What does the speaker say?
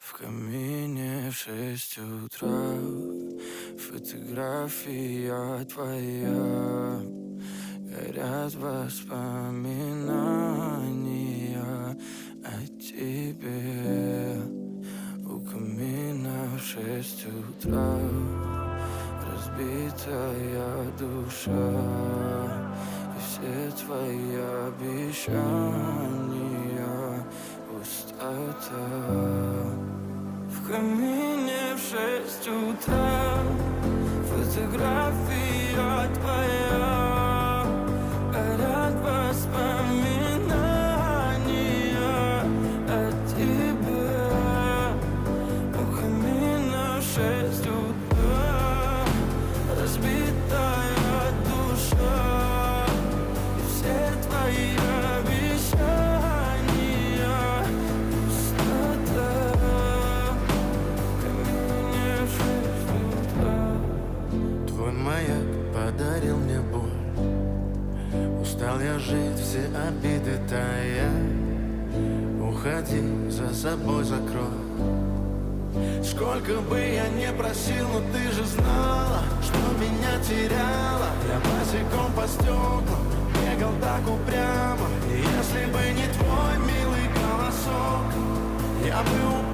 В камине в 6 утра фотография твоя. Горят воспоминания о тебе. У камина в 6 утра разбитая душа. И все твои обещания пустота. В камине в 6 утра фотография твоя. Горят воспоминания о тебе. У камина в 6 утра разбитая душа. И все твои обещания пустота. Твой маяк подарил мне боль. Устал я жить, все обиды тая. Уходи, за собой закрой. Сколько бы я не просил, но ты же знала, что меня теряла. Я босиком по стеклам бегал так упрямо. И если бы не твой милый голосок, я бы